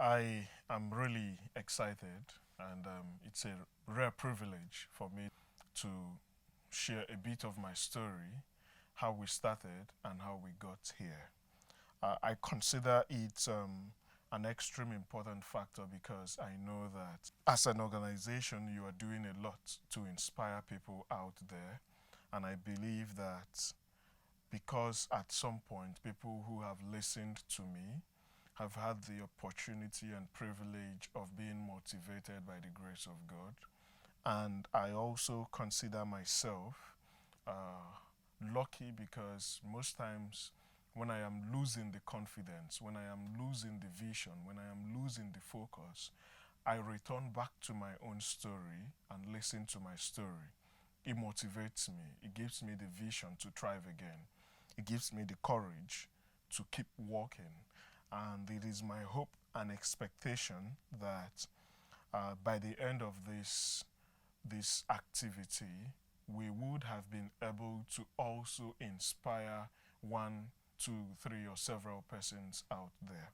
I am really excited, and it's a rare privilege for me to share a bit of my story, how we started and how we got here. I consider it an extreme important factor because I know that as an organization, you are doing a lot to inspire people out there. And I believe that because at some point, people who have listened to me have had the opportunity and privilege of being motivated by the grace of God. And I also consider myself lucky because most times when I am losing the confidence, when I am losing the vision, when I am losing the focus, I return back to my own story and listen to my story. It motivates me. It gives me the vision to thrive again. It gives me the courage to keep walking. And it is my hope and expectation that by the end of this activity, we would have been able to also inspire one, two, three, or several persons out there.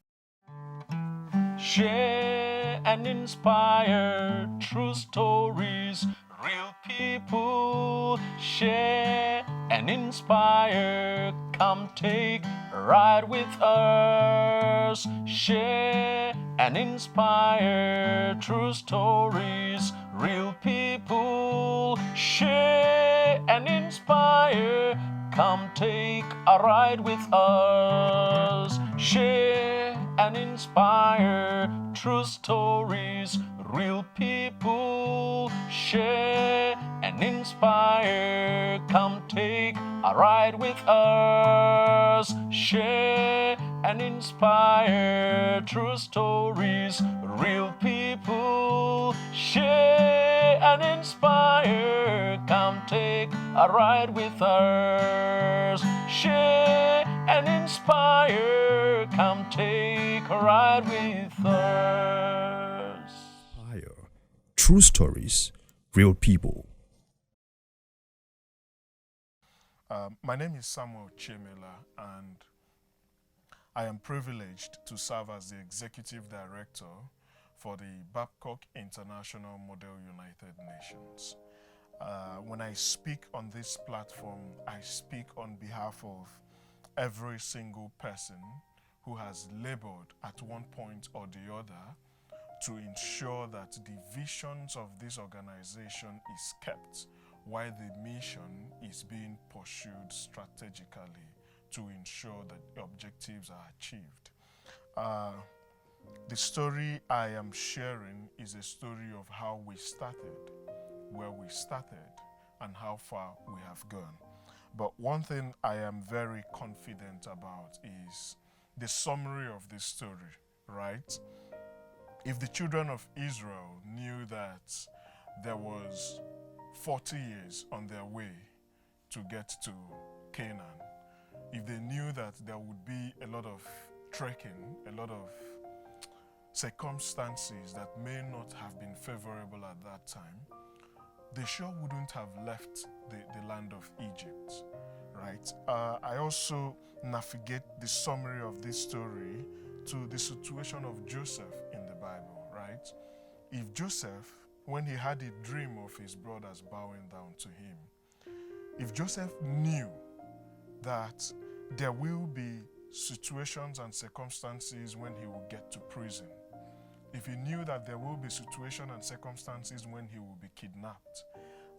Share and inspire true stories, real people. Share and inspire. Come take a ride with us. Share and inspire true stories, real people. Share and inspire. Come take a ride with us. Share and inspire true stories, real people. Share and inspire. Come take a ride with us. Share and inspire true stories, real people. Share and inspire. Come take a ride with us. Share and inspire. Come take a ride with us. Fire. True stories, real people. My name is Samuel Chiemela, and I am privileged to serve as the Executive Director for the Babcock International Model United Nations. When I speak on this platform, I speak on behalf of every single person who has labored at one point or the other to ensure that the visions of this organization is kept while the mission is being pursued strategically to ensure that the objectives are achieved. The story I am sharing is a story of how we started, where we started, and how far we have gone. But one thing I am very confident about is the summary of this story, right? If the children of Israel knew that there was 40 years on their way to get to Canaan, if they knew that there would be a lot of trekking, a lot of circumstances that may not have been favorable at that time, they sure wouldn't have left the land of Egypt, right? I also navigate the summary of this story to the situation of Joseph in the Bible, right? If Joseph, when he had a dream of his brothers bowing down to him, if Joseph knew that there will be situations and circumstances when he will get to prison, if he knew that there will be situations and circumstances when he will be kidnapped,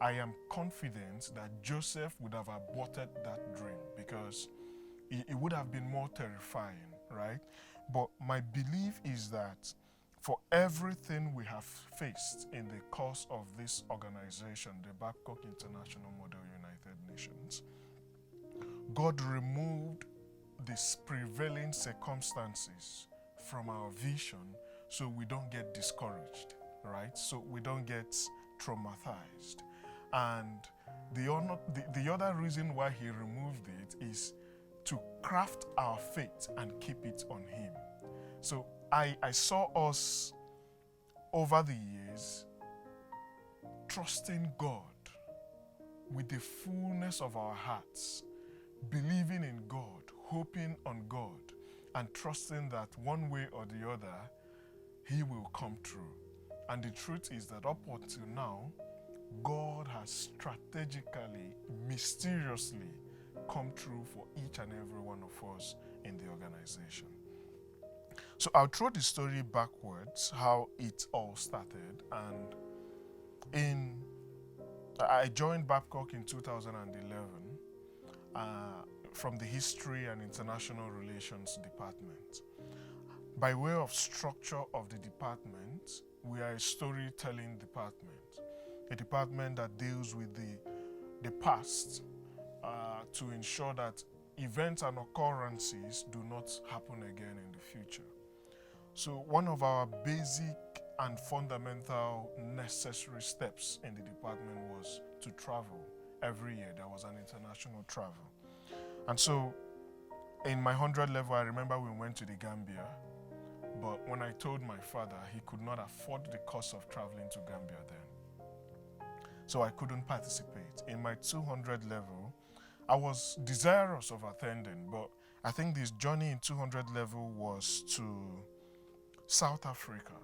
I am confident that Joseph would have aborted that dream because it would have been more terrifying, right? But my belief is that for everything we have faced in the course of this organization, the Babcock International Model United Nations, God removed these prevailing circumstances from our vision so we don't get discouraged, right? So we don't get traumatized. And the other reason why he removed it is to craft our faith and keep it on him. So I saw us over the years trusting God with the fullness of our hearts, believing in God, hoping on God, and trusting that one way or the other, he will come true. And the truth is that up until now, God has strategically, mysteriously come true for each and every one of us in the organization. So I'll throw the story backwards, how it all started. And I joined Babcock in 2011 from the History and International Relations Department. By way of structure of the department, we are a storytelling department, a department that deals with the past to ensure that events and occurrences do not happen again in the future. So one of our basic and fundamental necessary steps in the department was to travel. Every year there was an international travel. And so in my 100 level, I remember we went to the Gambia, but when I told my father, he could not afford the cost of traveling to Gambia then. So I couldn't participate. In my 200 level, I was desirous of attending, but I think this journey in 200 level was to South Africa,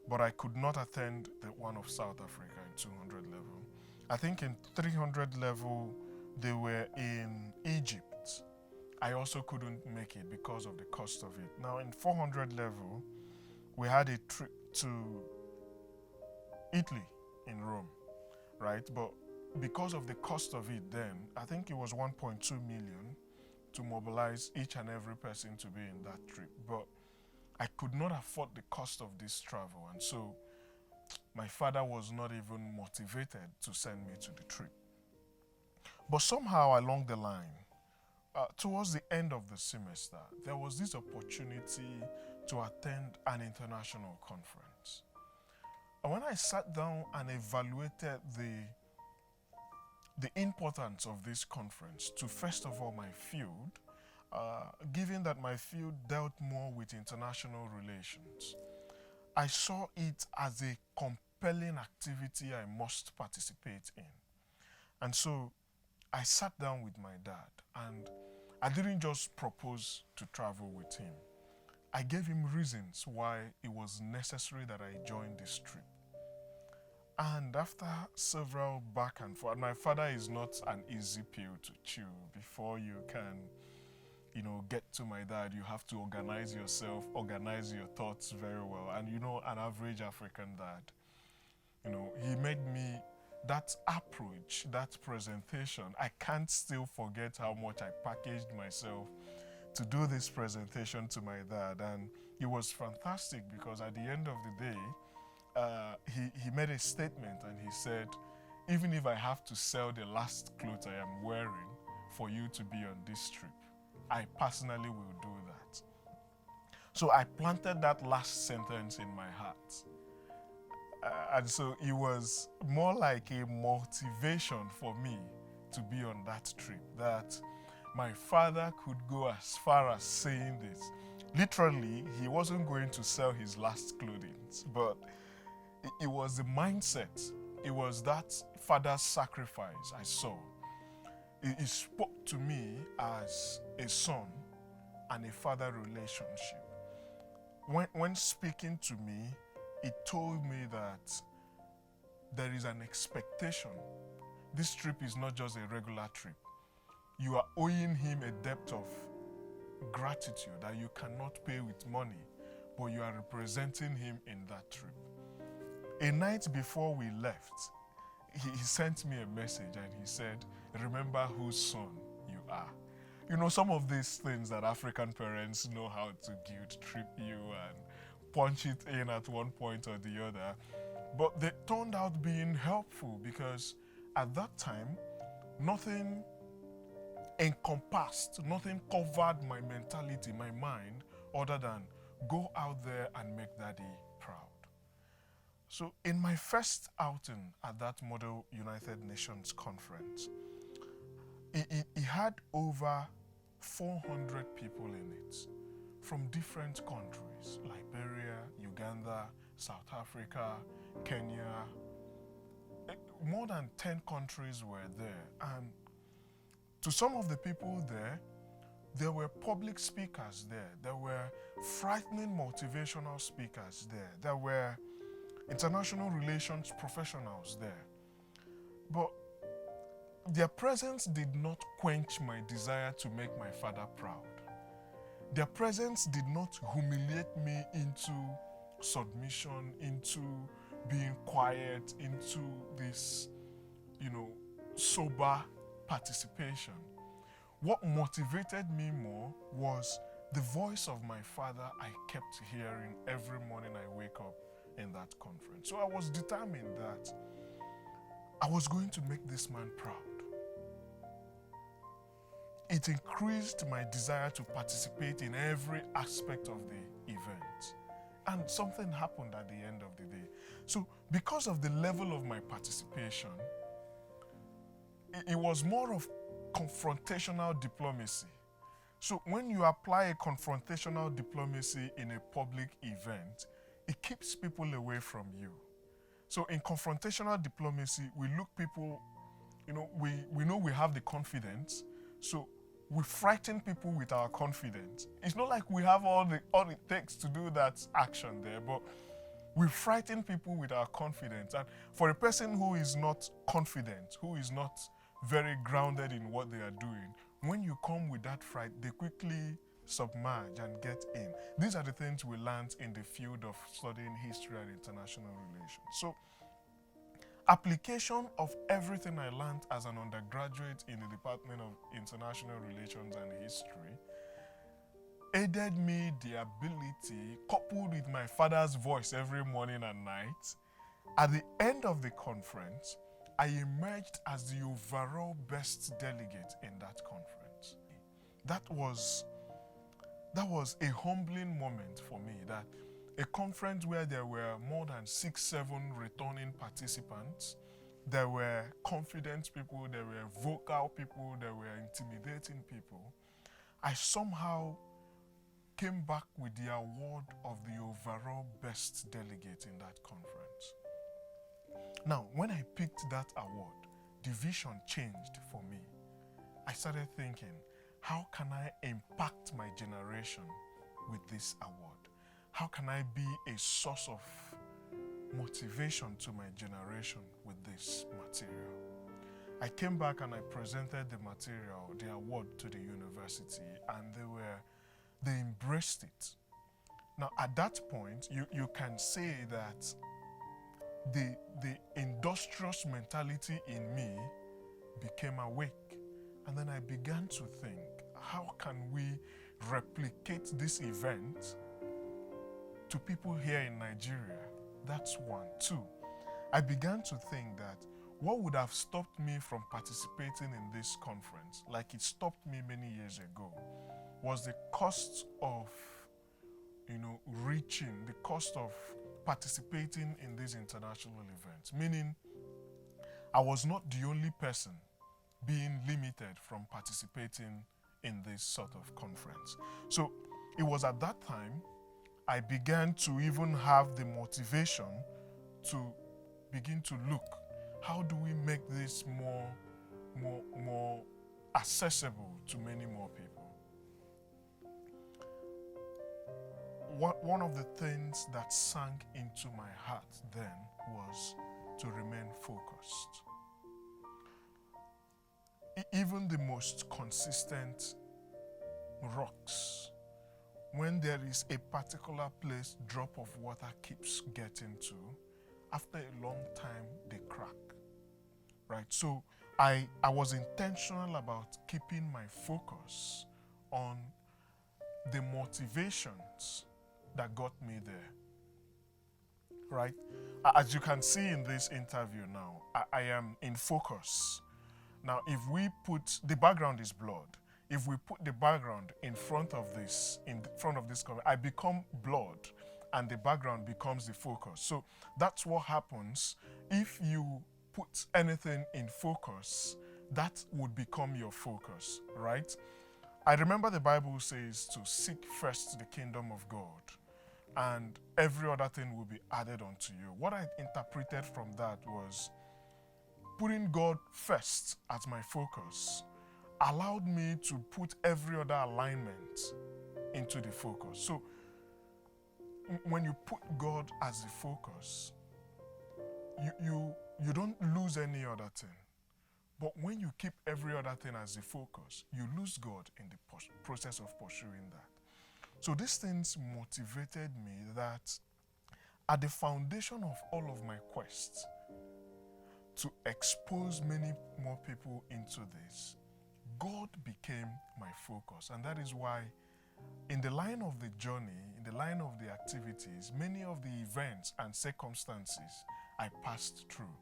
but I could not attend the one of South Africa in 200 level. I think in 300 level, they were in Egypt. I also couldn't make it because of the cost of it. Now in 400 level, we had a trip to Italy in Rome, right? But because of the cost of it then, I think it was 1.2 million to mobilize each and every person to be in that trip. But I could not afford the cost of this travel, and so my father was not even motivated to send me to the trip. But somehow along the line, towards the end of the semester, there was this opportunity to attend an international conference. And when I sat down and evaluated the importance of this conference to, first of all, my field, given that my field dealt more with international relations, I saw it as a compelling activity I must participate in. And so I sat down with my dad, and I didn't just propose to travel with him. I gave him reasons why it was necessary that I join this trip. And after several back and forth, my father is not an easy pill to chew. Before you can, get to my dad, you have to organize yourself, organize your thoughts very well. And an average African dad, he made me that approach, that presentation. I can't still forget how much I packaged myself to do this presentation to my dad. And it was fantastic because at the end of the day, he made a statement and he said, even if I have to sell the last clothes I am wearing for you to be on this trip, I personally will do that. So I planted that last sentence in my heart. And so it was more like a motivation for me to be on that trip, that my father could go as far as saying this. Literally, he wasn't going to sell his last clothing, but it was the mindset. It was that father's sacrifice I saw. It spoke to me as a son and a father relationship. When speaking to me, it told me that there is an expectation. This trip is not just a regular trip. You are owing him a debt of gratitude that you cannot pay with money, but you are representing him in that trip. A night before we left, he sent me a message and he said, remember whose son you are. Some of these things that African parents know how to guilt trip you and punch it in at one point or the other. But they turned out being helpful because at that time, nothing encompassed, nothing covered my mentality, my mind, other than go out there and make daddy proud. So in my first outing at that Model United Nations conference, it had over 400 people in it from different countries: Liberia, Uganda, South Africa, Kenya. More than 10 countries were there. And to some of the people there, There were public speakers there. There were frightening motivational speakers there. There were international relations professionals there. But their presence did not quench my desire to make my father proud. Their presence did not humiliate me into submission, into being quiet, into this, sober participation. What motivated me more was the voice of my father I kept hearing every morning I wake up in that conference. So I was determined that I was going to make this man proud. It increased my desire to participate in every aspect of the event. And something happened at the end of the day. So because of the level of my participation, it was more of confrontational diplomacy. So when you apply a confrontational diplomacy in a public event, it keeps people away from you. So in confrontational diplomacy, we look people, we know we have the confidence, so we frighten people with our confidence. It's not like we have all it takes to do that action there, but we frighten people with our confidence. And for a person who is not confident, who is not very grounded in what they are doing, when you come with that fright, they quickly submerge and get in. These are the things we learned in the field of studying history and international relations. So, application of everything I learned as an undergraduate in the Department of International Relations and History aided me the ability, coupled with my father's voice every morning and night. At the end of the conference, I emerged as the overall best delegate in that conference. That was a humbling moment for me, that a conference where there were more than 6-7 returning participants, there were confident people, there were vocal people, there were intimidating people. I somehow came back with the award of the overall best delegate in that conference. Now, when I picked that award, the vision changed for me. I started thinking, how can I impact my generation with this award? How can I be a source of motivation to my generation with this material? I came back and I presented the material, the award, to the university, and they embraced it. Now, at that point, you can say that the industrious mentality in me became awake. And then I began to think, how can we replicate this event to people here in Nigeria? That's one. Two, I began to think that what would have stopped me from participating in this conference, like it stopped me many years ago, was the cost of, reaching, the cost of participating in these international events. Meaning, I was not the only person being limited from participating in this sort of conference. So it was at that time I began to even have the motivation to begin to look, how do we make this more accessible to many more people? One of the things that sank into my heart then was to remain focused. Even the most consistent rocks, when there is a particular place drop of water keeps getting to, after a long time they crack, right? So I was intentional about keeping my focus on the motivations that got me there, right? As you can see in this interview now, I am in focus. Now, if we put, the background is blurred. If we put the background in front of this cover, I become blurred and the background becomes the focus. So that's what happens if you put anything in focus, that would become your focus, right? I remember the Bible says to seek first the kingdom of God and every other thing will be added unto you. What I interpreted from that was putting God first as my focus allowed me to put every other alignment into the focus. So when you put God as the focus, you don't lose any other thing. But when you keep every other thing as the focus, you lose God in the process of pursuing that. So these things motivated me that at the foundation of all of my quests, to expose many more people into this, God became my focus. And that is why in the line of the journey, in the line of the activities, many of the events and circumstances I passed through,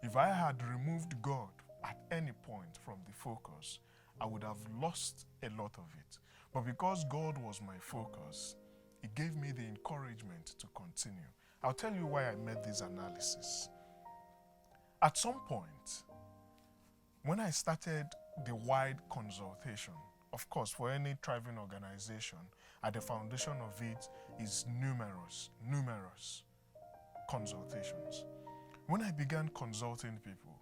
if I had removed God at any point from the focus, I would have lost a lot of it. But because God was my focus, it gave me the encouragement to continue. I'll tell you why I made this analysis. At some point, when I started the wide consultation, of course, for any thriving organization, at the foundation of it is numerous consultations. When I began consulting people,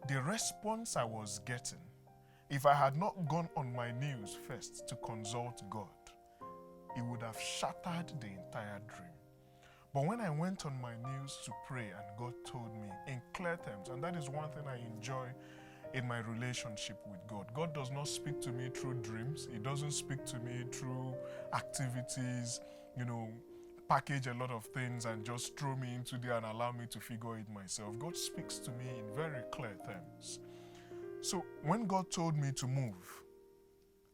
the response I was getting, if I had not gone on my knees first to consult God, it would have shattered the entire dream. But when I went on my knees to pray and God told me in clear terms, and that is one thing I enjoy in my relationship with God. God does not speak to me through dreams. He doesn't speak to me through activities, package a lot of things and just throw me into there and allow me to figure it myself. God speaks to me in very clear terms. So when God told me to move,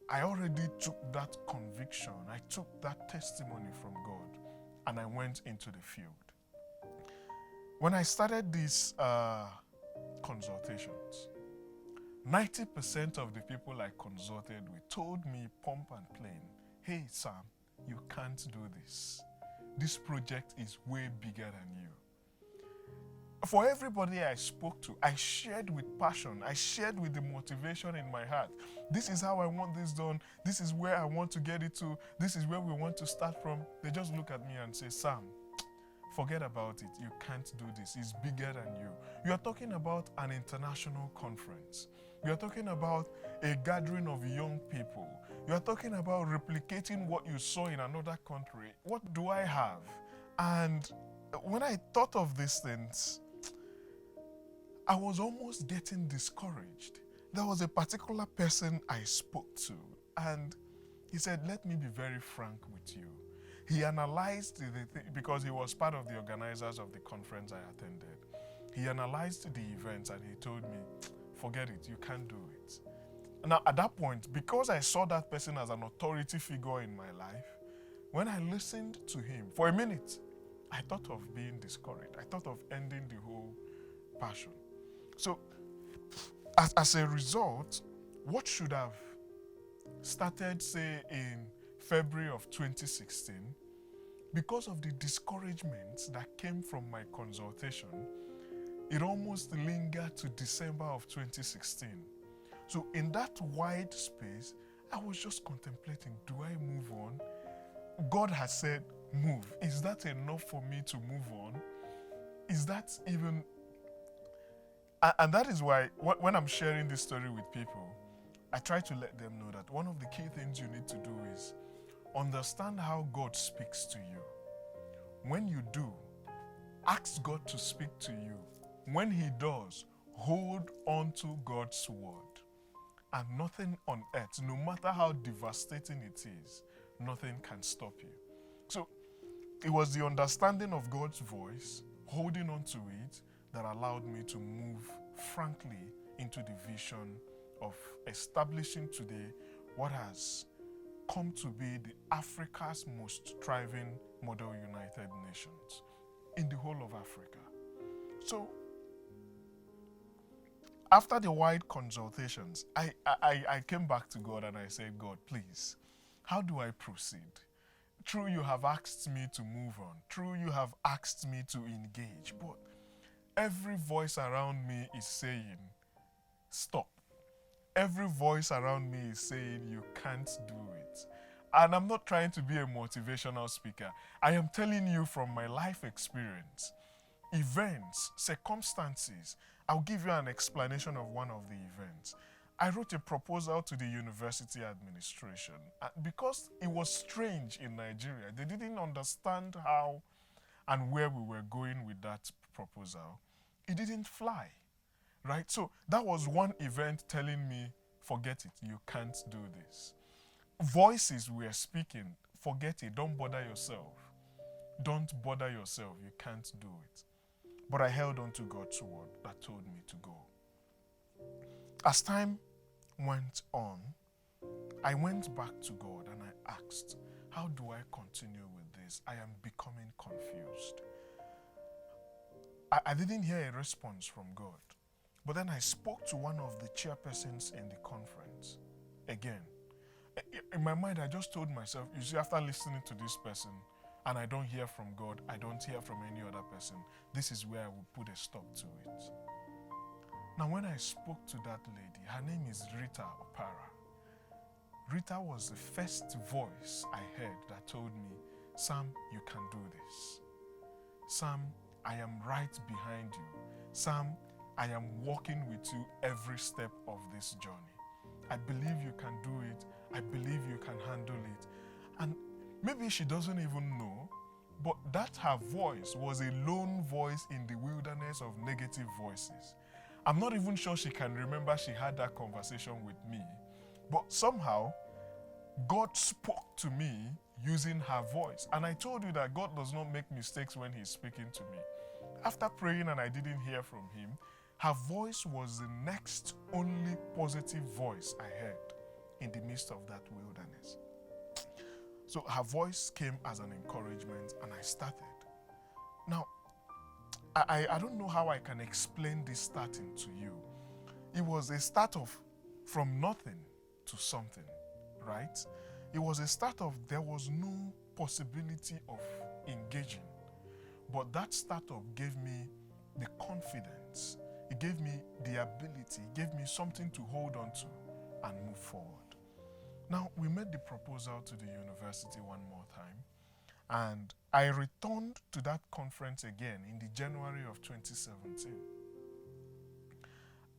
I already took that conviction, I took that testimony from God, and I went into the field. When I started these consultations, 90% of the people I consulted with told me pomp and plain, hey Sam, you can't do this. This project is way bigger than you. For everybody I spoke to, I shared with passion. I shared with the motivation in my heart. This is how I want this done. This is where I want to get it to. This is where we want to start from. They just look at me and say, Sam, forget about it. You can't do this. It's bigger than you. You are talking about an international conference. You are talking about a gathering of young people. You are talking about replicating what you saw in another country. What do I have? And when I thought of these things, I was almost getting discouraged. There was a particular person I spoke to, and he said, let me be very frank with you. He analyzed because he was part of the organizers of the conference I attended. He analyzed the events and he told me, forget it, you can't do it. Now, at that point, because I saw that person as an authority figure in my life, when I listened to him, for a minute, I thought of being discouraged. I thought of ending the whole passion. So, as a result, what should have started, say, in February of 2016, because of the discouragement that came from my consultation, it almost lingered to December of 2016. So in that wide space, I was just contemplating, do I move on? God has said, move. Is that enough for me to move on? Is that even... And that is why, when I'm sharing this story with people, I try to let them know that one of the key things you need to do is understand how God speaks to you. When you do, ask God to speak to you. When He does, hold on to God's word. And nothing on earth, no matter how devastating it is, nothing can stop you. So it was the understanding of God's voice, holding on to it, that allowed me to move frankly into the vision of establishing today what has come to be the Africa's most thriving model United Nations in the whole of Africa. So after the wide consultations, I came back to God and I said, God, please, how do I proceed? True, you have asked me to move on. True, you have asked me to engage. But every voice around me is saying, stop. Every voice around me is saying, you can't do it. And I'm not trying to be a motivational speaker. I am telling you from my life experience, events, circumstances. I'll give you an explanation of one of the events. I wrote a proposal to the university administration because it was strange in Nigeria. They didn't understand how and where we were going with that proposal. It didn't fly, right? So that was one event telling me, forget it, you can't do this. Voices were speaking, forget it, don't bother yourself. Don't bother yourself, you can't do it. But I held on to God's word that told me to go. As time went on, I went back to God and I asked, how do I continue with this? I am becoming confused. I didn't hear a response from God. But then I spoke to one of the chairpersons in the conference. Again, in my mind, I just told myself, you see, after listening to this person, and I don't hear from God, I don't hear from any other person, this is where I will put a stop to it. Now, when I spoke to that lady, her name is Rita Opara. Rita was the first voice I heard that told me, Sam, you can do this. Sam, I am right behind you. Sam, I am walking with you every step of this journey. I believe you can do it. I believe you can handle it. And maybe she doesn't even know, but that her voice was a lone voice in the wilderness of negative voices. I'm not even sure she can remember she had that conversation with me, but somehow God spoke to me using her voice. And I told you that God does not make mistakes when he's speaking to me. After praying and I didn't hear from him, her voice was the next only positive voice I heard in the midst of that wilderness. So her voice came as an encouragement and I started. Now, I don't know how I can explain this starting to you. It was a start of from nothing to something, right? It was a start of there was no possibility of engaging. But that startup gave me the confidence. It gave me the ability. It gave me something to hold on to and move forward. Now, we made the proposal to the university one more time. And I returned to that conference again in the January of 2017.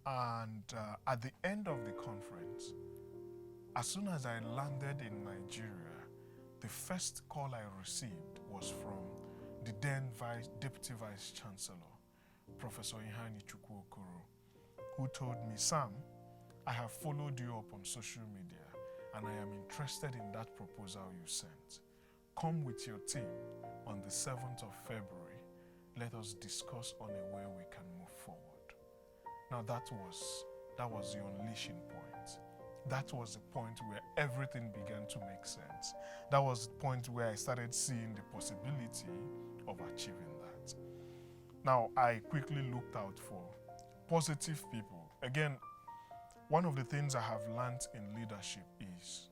And at the end of the conference, as soon as I landed in Nigeria, the first call I received was from the then Deputy Vice Chancellor, Professor Ihani Chukwuokoro, who told me, Sam, I have followed you up on social media and I am interested in that proposal you sent. Come with your team on the 7th of February. Let us discuss on a way we can move forward. Now that was the unleashing point. That was the point where everything began to make sense. That was the point where I started seeing the possibility of achieving that. Now, I quickly looked out for positive people. Again, one of the things I have learned in leadership is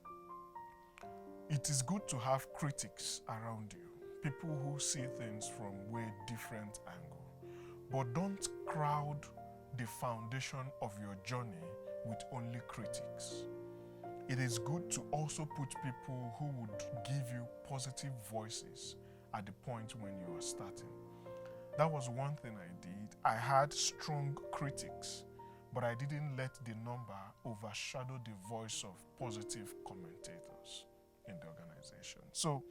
it is good to have critics around you, people who see things from way different angle. But don't crowd the foundation of your journey with only critics. It is good to also put people who would give you positive voices at the point when you are starting. That was one thing I did. I had strong critics, but I didn't let the number overshadow the voice of positive commentators in the organization. So,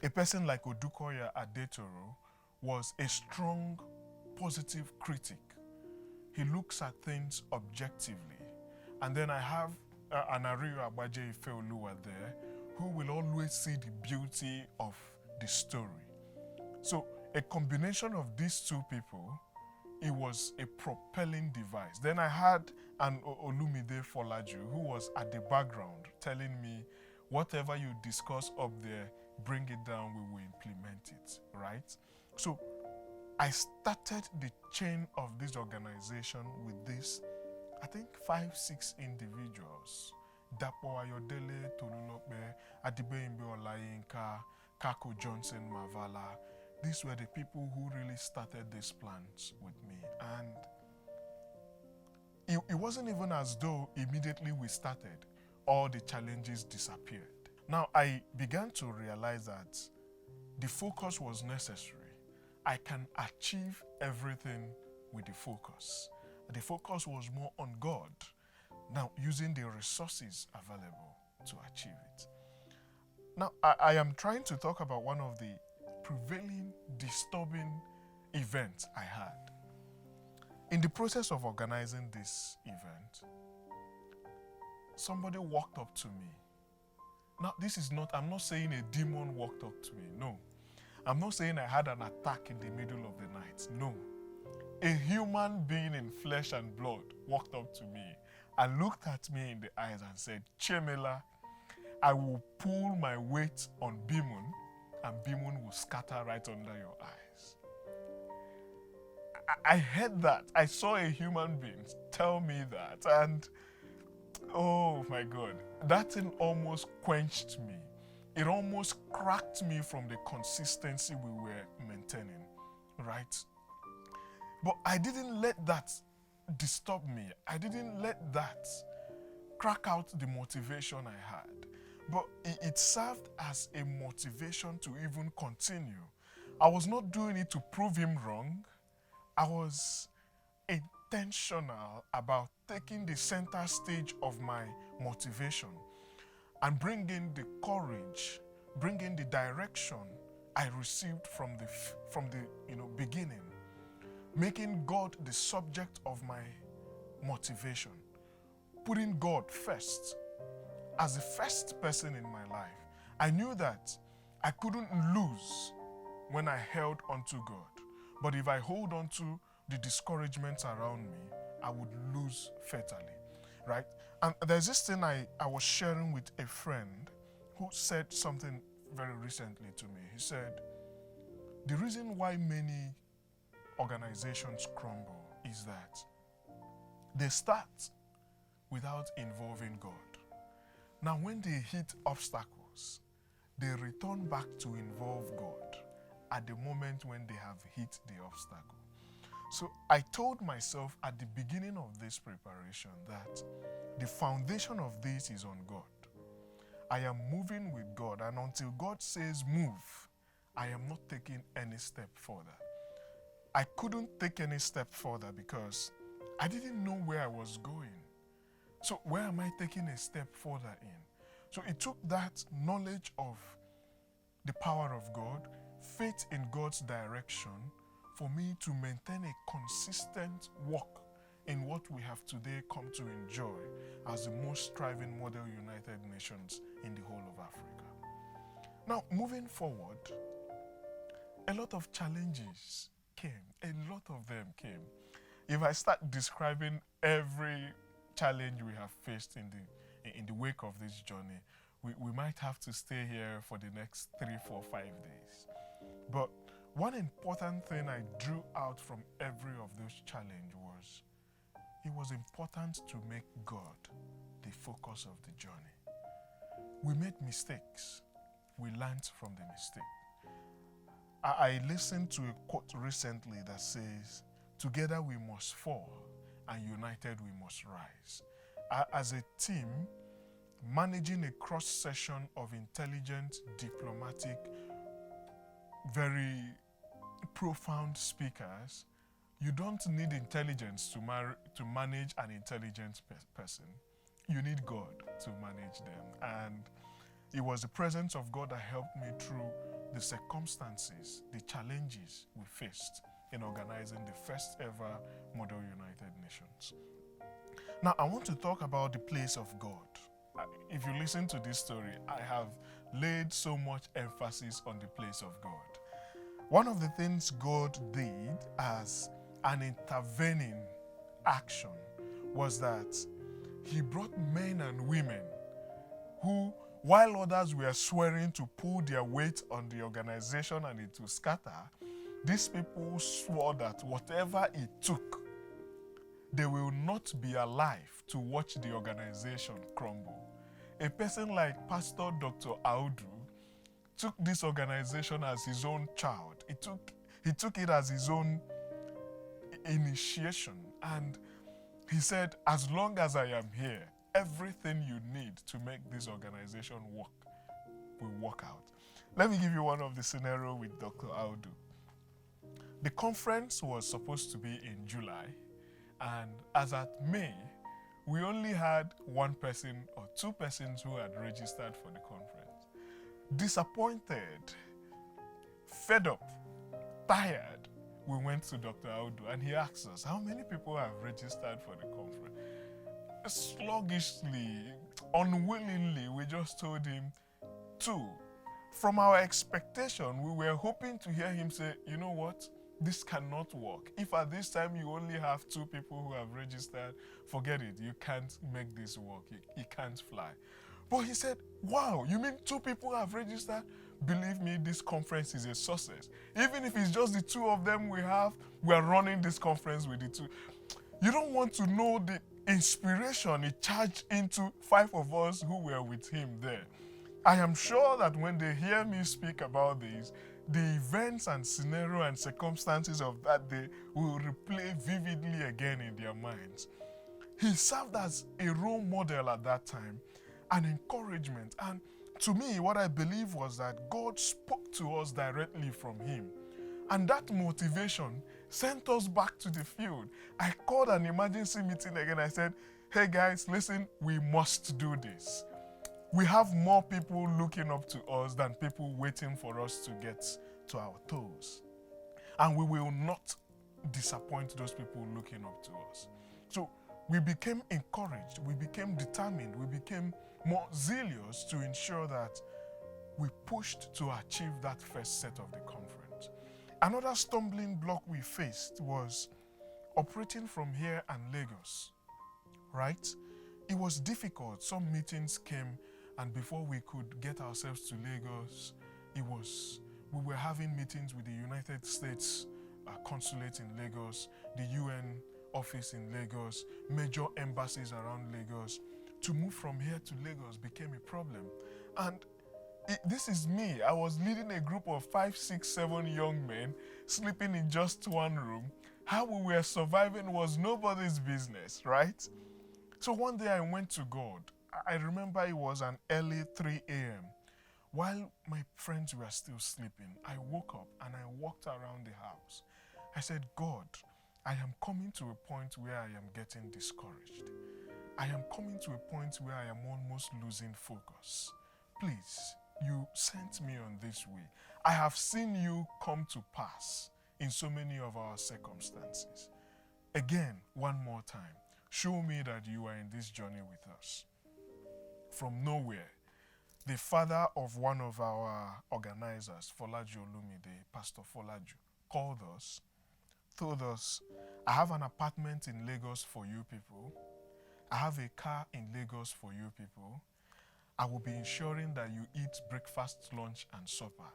a person like Odukoya Adetoro was a strong, positive critic. He looks at things objectively. And then I have Anario Agbaje Ifeoluwa there, who will always see the beauty of the story. So a combination of these two people, it was a propelling device. Then I had an Olumide Folaju who was at the background telling me, whatever you discuss up there, bring it down, we will implement it, right? So I started the chain of this organization with this, I think 5-6 individuals. Dapo Ayodele Tolulope, Adibeimbe Olayinka, Kako Johnson Mavala. These were the people who really started these plans with me. And it wasn't even as though immediately we started, all the challenges disappeared. Now I began to realize that the focus was necessary. I can achieve everything with the focus. The focus was more on God. Now, using the resources available to achieve it. Now, I am trying to talk about one of the prevailing disturbing events I had. In the process of organizing this event, somebody walked up to me. Now, I'm not saying a demon walked up to me, no. I'm not saying I had an attack in the middle of the night, no. A human being in flesh and blood walked up to me and looked at me in the eyes and said, Chiemela, I will pull my weight on BIMUN and BIMUN will scatter right under your eyes. I heard that. I saw a human being tell me that, and oh my God, that thing almost quenched me. It almost cracked me from the consistency we were maintaining, right? But I didn't let that disturb me. I didn't let that crack out the motivation I had. But it served as a motivation to even continue. I was not doing it to prove him wrong. I was intentional about taking the center stage of my motivation and bringing the courage, bringing the direction I received from the beginning, making God the subject of my motivation, putting God first as the first person in my life. I knew that I couldn't lose when I held onto God. But if I hold on to the discouragements around me, I would lose fatally, right? And there's this thing I was sharing with a friend who said something very recently to me. He said, the reason why many organizations crumble is that they start without involving God. Now, when they hit obstacles, they return back to involve God at the moment when they have hit the obstacle. So I told myself at the beginning of this preparation that the foundation of this is on God. I am moving with God, and until God says move, I am not taking any step further. I couldn't take any step further because I didn't know where I was going. So where am I taking a step further in? So it took that knowledge of the power of God, faith in God's direction, for me to maintain a consistent walk in what we have today come to enjoy as the most thriving model United Nations in the whole of Africa. Now, moving forward, a lot of challenges came. A lot of them came. If I start describing every challenge we have faced in the wake of this journey, we might have to stay here for the next 3, 4, 5 days. But one important thing I drew out from every of those challenges was it was important to make God the focus of the journey. We made mistakes. We learned from the mistake. I listened to a quote recently that says, together we must fall and united we must rise. As a team, managing a cross-section of intelligent, diplomatic, very profound speakers, you don't need intelligence to manage an intelligent person. You need God to manage them. And it was the presence of God that helped me through the circumstances, the challenges we faced in organizing the first ever Model United Nations. Now, I want to talk about the place of God. If you listen to this story, I have laid so much emphasis on the place of God. One of the things God did as an intervening action was that He brought men and women who, while others were swearing to pull their weight on the organization and it will scatter, these people swore that whatever it took, they will not be alive to watch the organization crumble. A person like Pastor Dr. Audu took this organization as his own child. He took it as his own initiation. And he said, as long as I am here, everything you need to make this organization work will work out. Let me give you one of the scenarios with Dr. Audu. The conference was supposed to be in July, and as at May, we only had one person or two persons who had registered for the conference. Disappointed, fed up, tired, we went to Dr. Audu and he asked us, how many people have registered for the conference? Sluggishly, unwillingly, we just told him 2. From our expectation, we were hoping to hear him say, you know what? This cannot work. If at this time you only have 2 people who have registered, forget it. You can't make this work. It can't fly. But he said, wow, you mean 2 people have registered? Believe me, this conference is a success. Even if it's just the 2 of them we are running this conference with the 2. You don't want to know the inspiration he charged into 5 of us who were with him there. I am sure that when they hear me speak about this, the events and scenario and circumstances of that day will replay vividly again in their minds. He served as a role model at that time, an encouragement, and to me, what I believe was that God spoke to us directly from him. And that motivation sent us back to the field. I called an emergency meeting again. I said, hey guys, listen, we must do this. We have more people looking up to us than people waiting for us to get to our toes. And we will not disappoint those people looking up to us. So we became encouraged, we became determined, we became more zealous to ensure that we pushed to achieve that first set of the conference. Another stumbling block we faced was operating from here and Lagos, right? It was difficult. Some meetings came, and before we could get ourselves to Lagos, we were having meetings with the United States consulate in Lagos, the UN office in Lagos, major embassies around Lagos. To move from here to Lagos became a problem. And this is me. I was leading a group of 5, 6, 7 young men sleeping in just one room. How we were surviving was nobody's business, right? So one day I went to God. I remember it was an early 3 a.m. While my friends were still sleeping, I woke up and I walked around the house. I said, God, I am coming to a point where I am getting discouraged. I am coming to a point where I am almost losing focus. Please, you sent me on this way. I have seen you come to pass in so many of our circumstances. Again, one more time, show me that you are in this journey with us. From nowhere, the father of one of our organizers, Folaju Olumide, Pastor Folaju, called us, told us, I have an apartment in Lagos for you people. I have a car in Lagos for you people. I will be ensuring that you eat breakfast, lunch, and supper.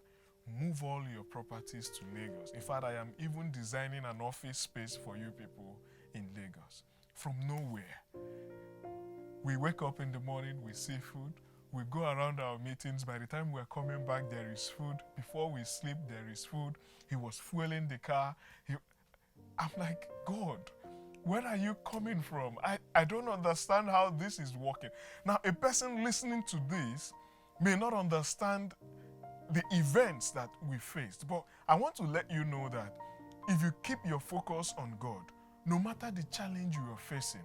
Move all your properties to Lagos. In fact, I am even designing an office space for you people in Lagos. From nowhere. We wake up in the morning, we see food. We go around our meetings. By the time we're coming back, there is food. Before we sleep, there is food. He was fueling the car. I'm like, God, where are you coming from? I don't understand how this is working. Now, a person listening to this may not understand the events that we faced, but I want to let you know that if you keep your focus on God, no matter the challenge you are facing,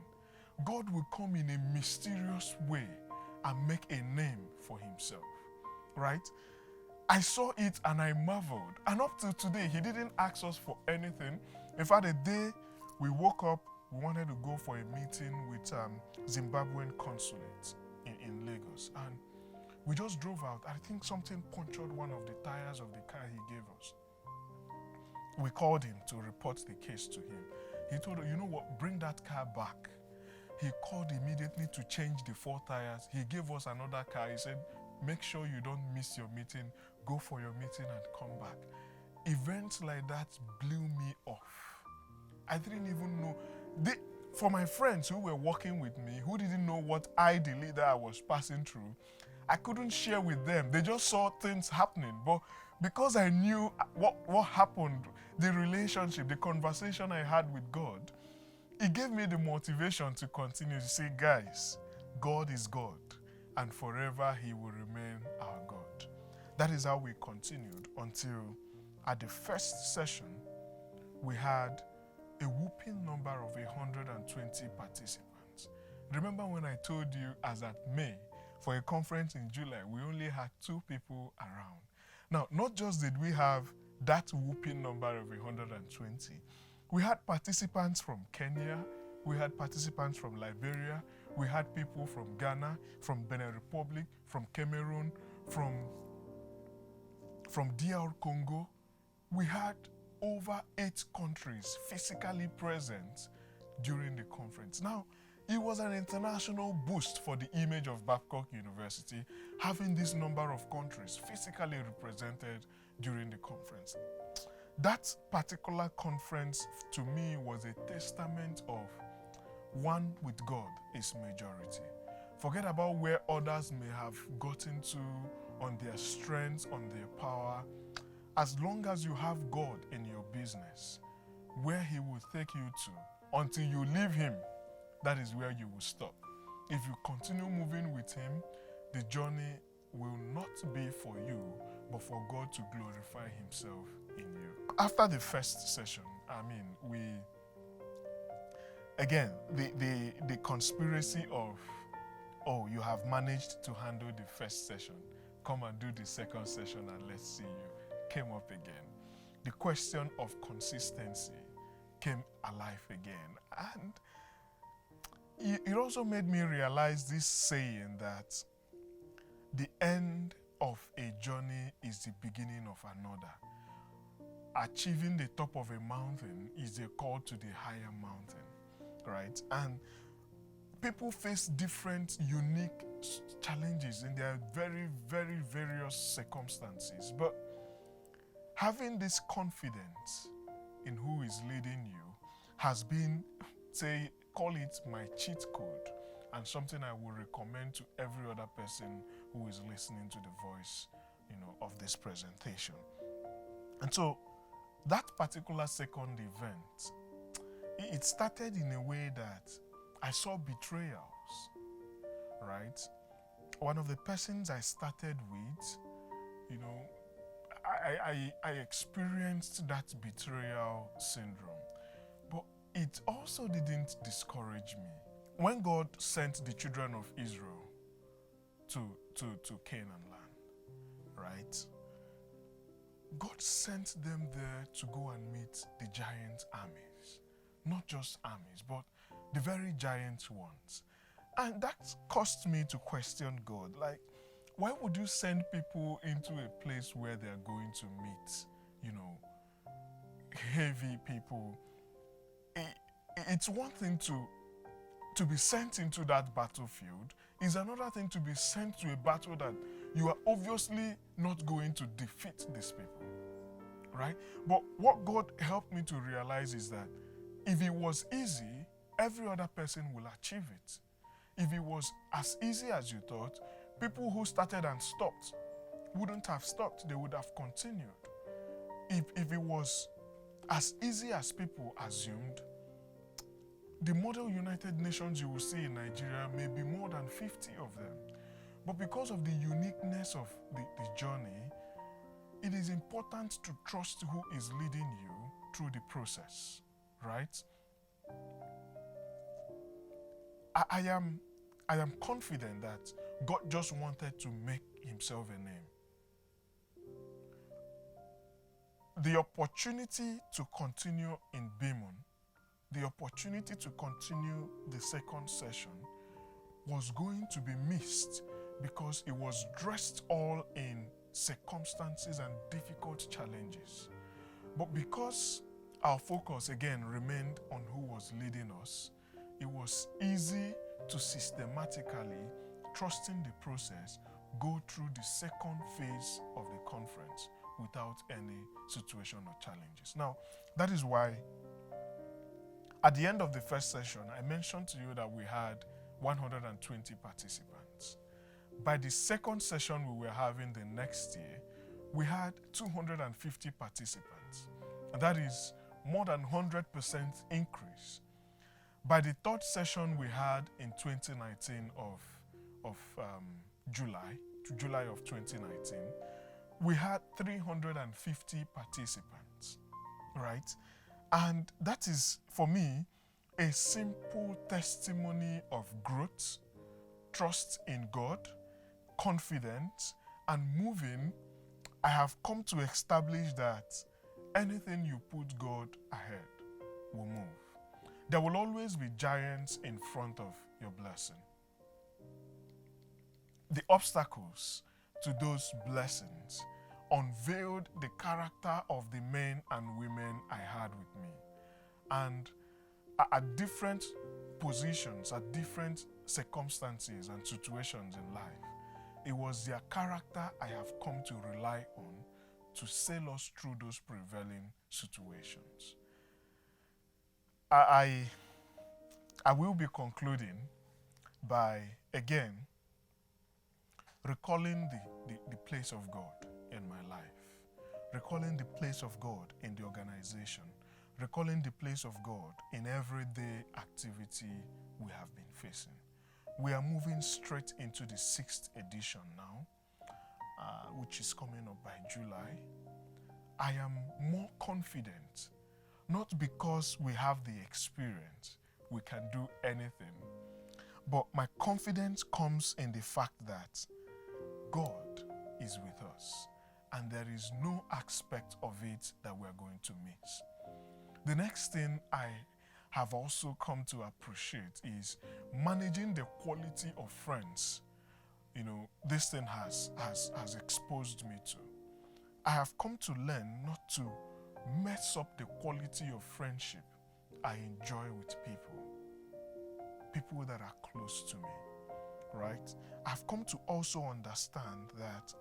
God will come in a mysterious way and make a name for himself, right? I saw it and I marveled. And up till today, he didn't ask us for anything. In fact, the day we woke up, we wanted to go for a meeting with Zimbabwean consulate in Lagos. And we just drove out. I think something punctured one of the tires of the car he gave us. We called him to report the case to him. He told us, you know what, bring that car back. He called immediately to change the 4 tires. He gave us another car. He said, make sure you don't miss your meeting. Go for your meeting and come back. Events like that blew me off. I didn't even know. For my friends who were working with me, who didn't know what the leader I was passing through, I couldn't share with them. They just saw things happening. But because I knew what happened, the relationship, the conversation I had with God, it gave me the motivation to continue to say, guys, God is God, and forever he will remain our God. That is how we continued until at the first session, we had a whooping number of 120 participants. Remember when I told you as at May, for a conference in July, we only had 2 people around. Now, not just did we have that whooping number of 120, we had participants from Kenya, we had participants from Liberia, we had people from Ghana, from Benin Republic, from Cameroon, from DR Congo. We had over 8 countries physically present during the conference. Now, it was an international boost for the image of Babcock University, having this number of countries physically represented during the conference. That particular conference to me was a testament of one with God is majority. Forget about where others may have gotten to on their strengths, on their power. As long as you have God in your business, where He will take you to, until you leave Him, that is where you will stop. If you continue moving with Him, the journey will not be for you, but for God to glorify Himself in you. After the first session, the conspiracy of, oh, you have managed to handle the first session, come and do the second session and let's see you, came up again. The question of consistency came alive again. And it also made me realize this saying that the end of a journey is the beginning of another. Achieving the top of a mountain is a call to the higher mountain, right? And people face different, unique challenges in their very, very various circumstances. But having this confidence in who is leading you has been, call it my cheat code, and something I will recommend to every other person who is listening to the voice, of this presentation. And so that particular second event, it started in a way that I saw betrayals, right? One of the persons I started with, I experienced that betrayal syndrome. But it also didn't discourage me. When God sent the children of Israel to Canaan land, right? God sent them there to go and meet the giant armies. Not just armies, but the very giant ones. And that caused me to question God. Like, why would you send people into a place where they're going to meet, heavy people? It's one thing to be sent into that battlefield. It's another thing to be sent to a battle that you are obviously not going to defeat these people, right? But what God helped me to realize is that if it was easy, every other person will achieve it. If it was as easy as you thought, people who started and stopped wouldn't have stopped, they would have continued. If it was as easy as people assumed, the model United Nations you will see in Nigeria may be more than 50 of them. But because of the uniqueness of the journey, it is important to trust who is leading you through the process, right? I am confident that God just wanted to make Himself a name. The opportunity to continue in BIMUN, the opportunity to continue the second session was going to be missed because it was dressed all in circumstances and difficult challenges. But because our focus again remained on who was leading us, it was easy to systematically, trusting the process, go through the second phase of the conference without any situation or challenges. Now, that is why at the end of the first session, I mentioned to you that we had 120 participants. By the second session we were having the next year, we had 250 participants. And that is more than 100% increase. By the third session we had in 2019 of July of 2019, we had 350 participants, right? And that is, for me, a simple testimony of growth, trust in God, confidence, and moving, I have come to establish that anything you put God ahead will move. There will always be giants in front of your blessing. The obstacles to those blessings unveiled the character of the men and women I had with me. And at different positions, at different circumstances and situations in life, it was their character I have come to rely on to sail us through those prevailing situations. I will be concluding by, again, recalling the place of God in my life, recalling the place of God in the organization, recalling the place of God in everyday activity we have been facing. We are moving straight into the 6th edition now, which is coming up by July. I am more confident, not because we have the experience, we can do anything, but my confidence comes in the fact that God is with us, and there is no aspect of it that we are going to miss. The next thing I have also come to appreciate is managing the quality of friends. This thing has exposed me to. I have come to learn not to mess up the quality of friendship I enjoy with people that are close to me, right? I've come to also understand that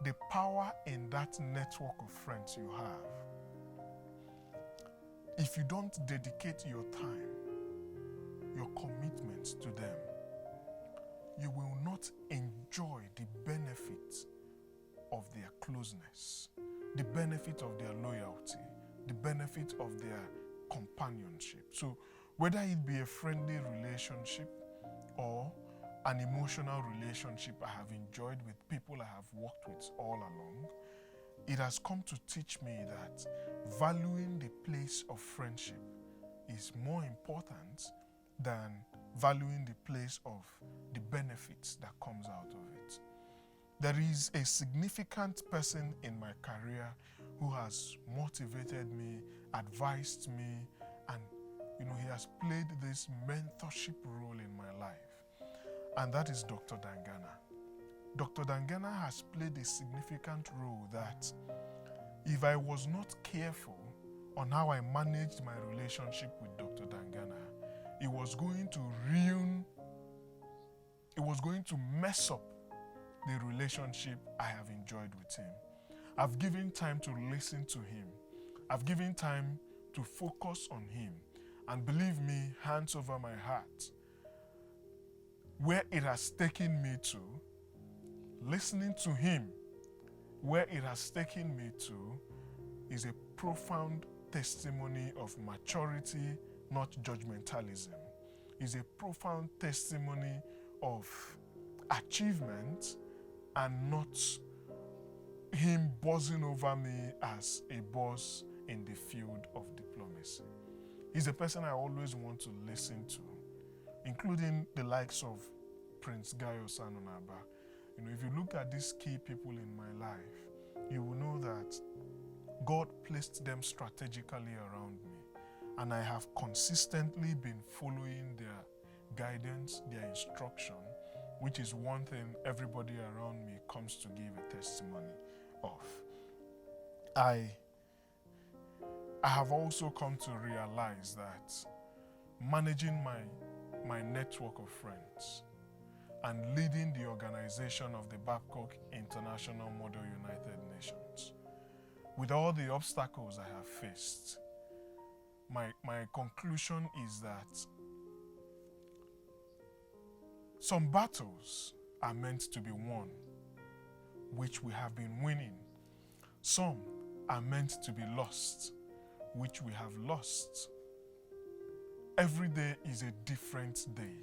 the power in that network of friends you have, if you don't dedicate your time, your commitment to them, you will not enjoy the benefit of their closeness, the benefit of their loyalty, the benefit of their companionship. So whether it be a friendly relationship or an emotional relationship I have enjoyed with people I have worked with all along, it has come to teach me that valuing the place of friendship is more important than valuing the place of the benefits that comes out of it. There is a significant person in my career who has motivated me, advised me, and he has played this mentorship role in my life, and that is Dr. Dangana. Dr. Dangana has played a significant role that if I was not careful on how I managed my relationship with Dr. Dangana, it was going to mess up the relationship I have enjoyed with him. I've given time to listen to him. I've given time to focus on him. And believe me, hands over my heart, where it has taken me to, listening to him, where it has taken me to, is a profound testimony of maturity, not judgmentalism. Is a profound testimony of achievement and not him buzzing over me as a boss in the field of diplomacy. He's a person I always want to listen to, including the likes of Prince Gayo Sanonaba. If you look at these key people in my life, you will know that God placed them strategically around me, and I have consistently been following their guidance, their instruction, which is one thing everybody around me comes to give a testimony of. I have also come to realize that managing my network of friends and leading the organization of the Babcock International Model United Nations, with all the obstacles I have faced, my conclusion is that some battles are meant to be won, which we have been winning. Some are meant to be lost, which we have lost. Every day is a different day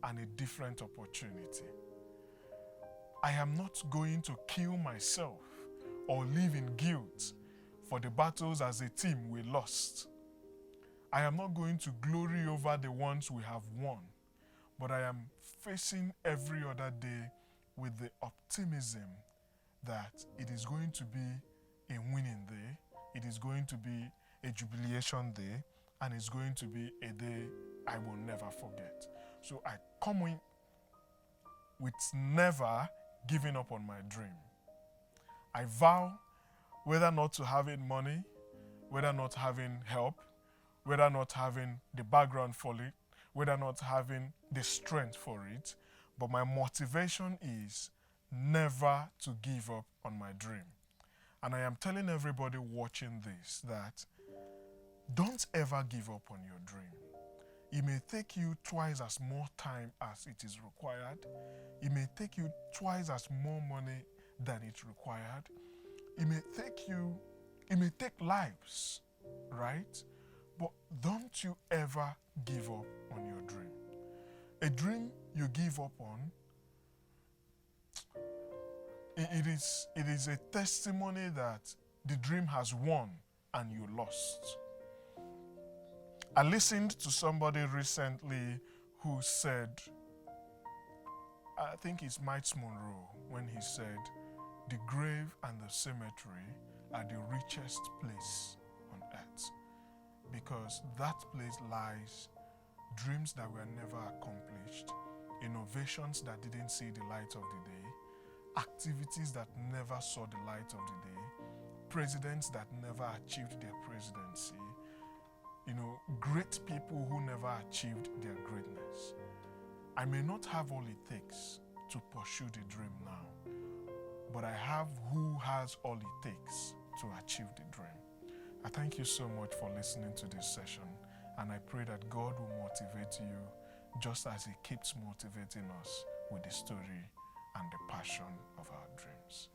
and a different opportunity. I am not going to kill myself or live in guilt for the battles as a team we lost. I am not going to glory over the ones we have won, but I am facing every other day with the optimism that it is going to be a winning day, it is going to be a jubilation day, and it's going to be a day I will never forget. So I come in with never giving up on my dream. I vow whether not to having money, whether not having help, whether not having the background for it, whether not having the strength for it, but my motivation is never to give up on my dream. And I am telling everybody watching this that don't ever give up on your dream. It may take you twice as more time as it is required. It may take you twice as more money than it's required. It may take lives, right? But don't you ever give up on your dream. A dream you give up on, it is a testimony that the dream has won and you lost. I listened to somebody recently who said, I think it's Miles Monroe, when he said, the grave and the cemetery are the richest place on earth, because that place lies dreams that were never accomplished, innovations that didn't see the light of the day, activities that never saw the light of the day, presidents that never achieved their presidency, great people who never achieved their greatness. I may not have all it takes to pursue the dream now, but I have who has all it takes to achieve the dream. I thank you so much for listening to this session, and I pray that God will motivate you just as He keeps motivating us with the story and the passion of our dreams.